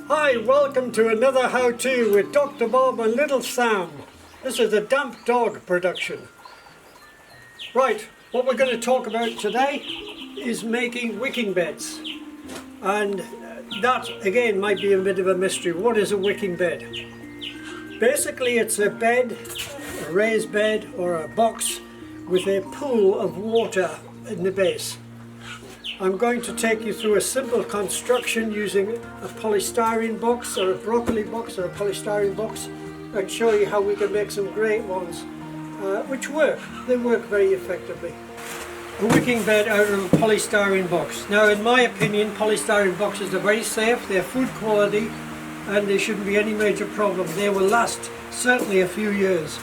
Hi, welcome to another how-to with Dr. Bob and Little Sam. This is a damp dog production. Right, what we're going to talk about today is making wicking beds. And that again might be a bit of a mystery. What is a wicking bed? Basically it's a bed, a raised bed or a box with a pool of water in the base. I'm going to take you through a simple construction using a polystyrene box or a broccoli box or a polystyrene box and show you how we can make some great ones which work. They work very effectively. A wicking bed out of a polystyrene box. Now in my opinion polystyrene boxes are very safe, they're food quality and there shouldn't be any major problem. They will last certainly a few years.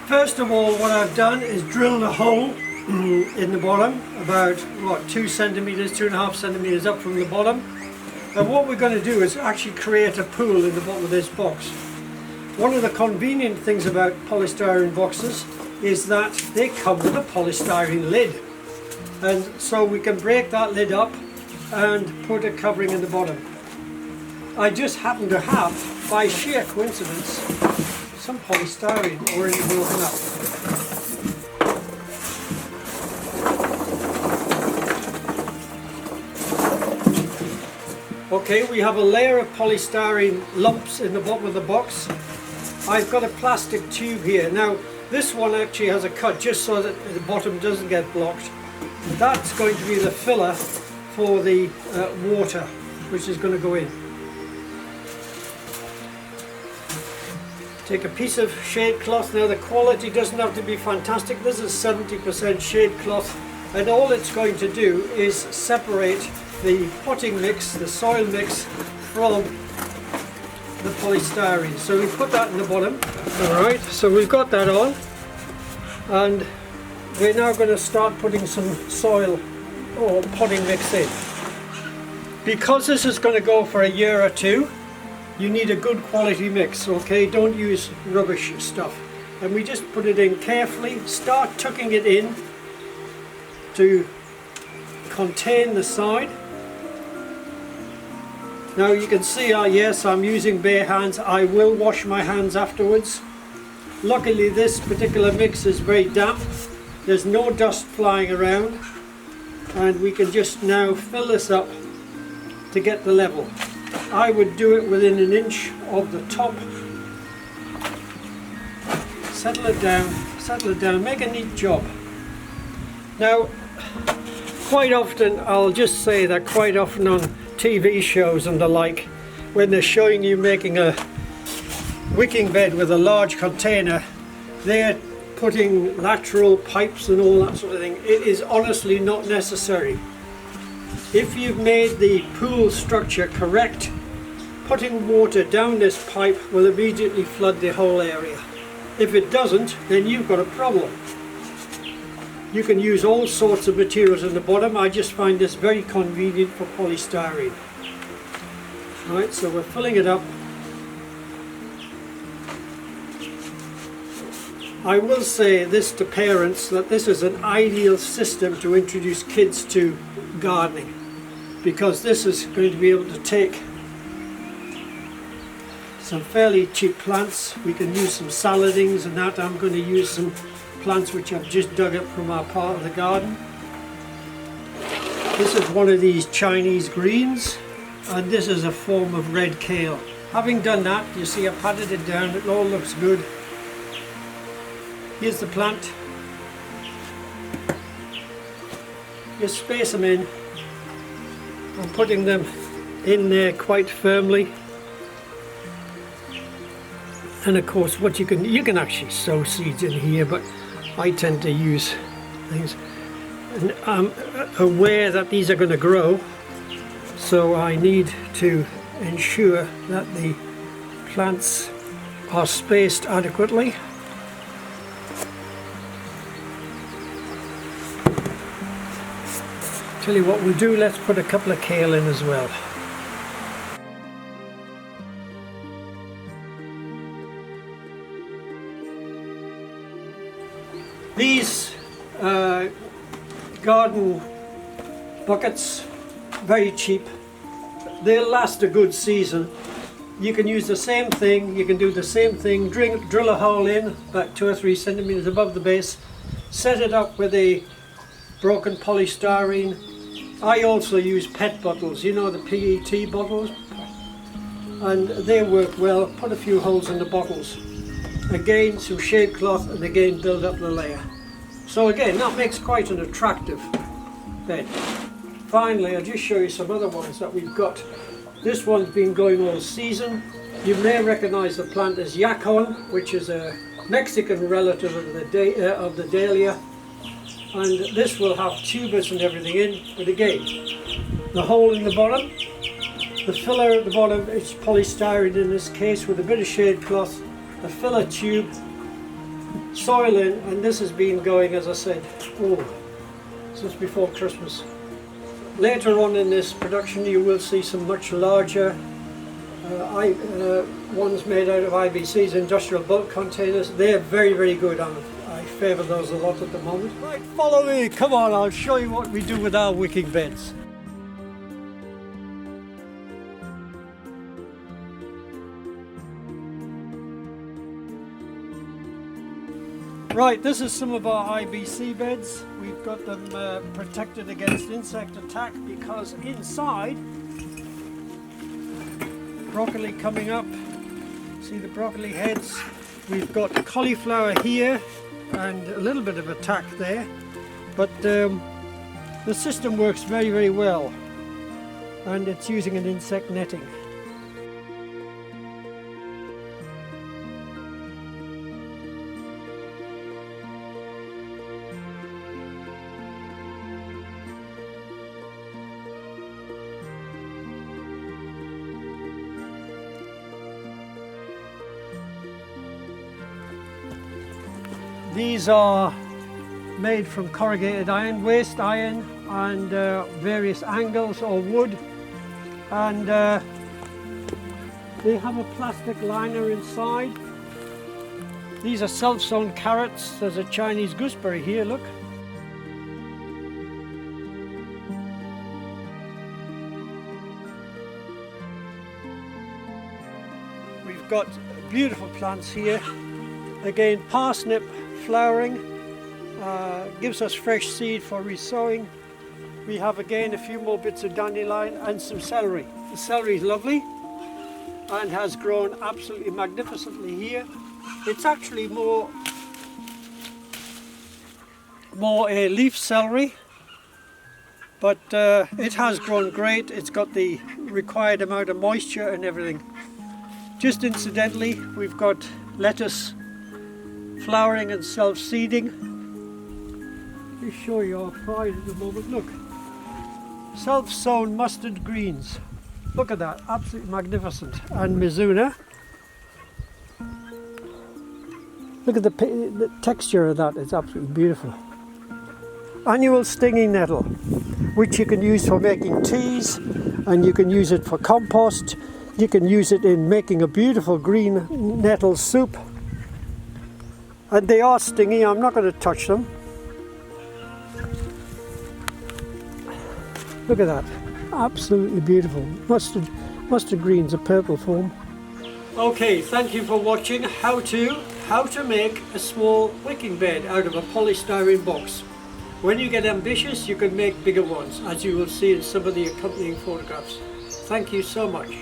First of all, what I've done is drilled a hole in the bottom, about 2 centimeters, 2.5 centimeters up from the bottom. And what we're going to do is actually create a pool in the bottom of this box. One of the convenient things about polystyrene boxes is that they come with a polystyrene lid. And so we can break that lid up and put a covering in the bottom. I just happen to have, by sheer coincidence, some polystyrene already broken up. Okay, we have a layer of polystyrene lumps in the bottom of the box. I've got a plastic tube here. Now, this one actually has a cut just so that the bottom doesn't get blocked. That's going to be the filler for the water, which is going to go in. Take a piece of shade cloth. Now, the quality doesn't have to be fantastic. This is 70% shade cloth, and all it's going to do is separate the potting mix, the soil mix, from the polystyrene. So we put that in the bottom. Alright, so we've got that on, and we're now going to start putting some soil or potting mix in. Because this is going to go for a year or two, you need a good quality mix, okay? Don't use rubbish stuff. And we just put it in carefully, start tucking it in to contain the side. Now you can see, yes, I'm using bare hands. I will wash my hands afterwards. Luckily this particular mix is very damp. There's no dust flying around. And we can just now fill this up to get the level. I would do it within an inch of the top. Settle it down, make a neat job. Now, quite often, I'll just say that quite often on TV shows and the like, when they're showing you making a wicking bed with a large container, they're putting lateral pipes and all that sort of thing. It is honestly not necessary. If you've made the pool structure correct, putting water down this pipe will immediately flood the whole area. If it doesn't, then you've got a problem. You can use all sorts of materials in the bottom. I just find this very convenient for polystyrene. Right, so we're filling it up. I will say this to parents, that this is an ideal system to introduce kids to gardening, because this is going to be able to take some fairly cheap plants. We can use some saladings and that. I'm going to use some plants which I've just dug up from our part of the garden. This is one of these Chinese greens, and this is a form of red kale. Having done that, you see I patted it down, it all looks good. Here's the plant. Just space them in. I'm putting them in there quite firmly. And of course, what you can actually sow seeds in here, but I tend to use things. And I'm aware that these are going to grow, so I need to ensure that the plants are spaced adequately. Tell you what we'll do, let's put a couple of kale in as well. These garden buckets, very cheap, they'll last a good season. You can use the same thing, you can do the same thing, drill a hole in about 2 or 3 centimeters above the base, set it up with a broken polystyrene. I also use PET bottles, you know, the PET bottles, and they work well. Put a few holes in the bottles. Again, some shade cloth, and again build up the layer. So again, that makes quite an attractive bed. Finally, I'll just show you some other ones that we've got. This one's been going all season. You may recognize the plant as yacon, which is a Mexican relative of the dahlia. And this will have tubers and everything in, but again, the hole in the bottom, the filler at the bottom is polystyrene in this case with a bit of shade cloth, a filler tube, soil in, and this has been going, as I said, since before Christmas. Later on in this production you will see some much larger ones made out of IBCs, industrial bulk containers. They're very, very good on it. I favour those a lot at the moment. Right, follow me, come on, I'll show you what we do with our wicking beds. Right, this is some of our IBC beds. We've got them protected against insect attack because inside, broccoli coming up, see the broccoli heads. We've got cauliflower here and a little bit of attack there, but the system works very, very well, and it's using an insect netting. These are made from corrugated iron, waste iron, and various angles or wood, and they have a plastic liner inside. These are self-sown carrots. There's a Chinese gooseberry here, look. We've got beautiful plants here. Again, parsnip flowering, gives us fresh seed for resowing. We have again a few more bits of dandelion and some celery. The celery is lovely and has grown absolutely magnificently here. It's actually more a leaf celery, but it has grown great. It's got the required amount of moisture and everything. Just incidentally, we've got lettuce flowering and self-seeding. Just show you our pride at the moment. Look, self-sown mustard greens. Look at that, absolutely magnificent. And Mizuna. Look at the texture of that, it's absolutely beautiful. Annual stinging nettle, which you can use for making teas, and you can use it for compost. You can use it in making a beautiful green nettle soup. And they are stingy, I'm not going to touch them. Look at that, absolutely beautiful. Mustard greens, a purple form. Okay, thank you for watching how to make a small wicking bed out of a polystyrene box. When you get ambitious, you can make bigger ones, as you will see in some of the accompanying photographs. Thank you so much.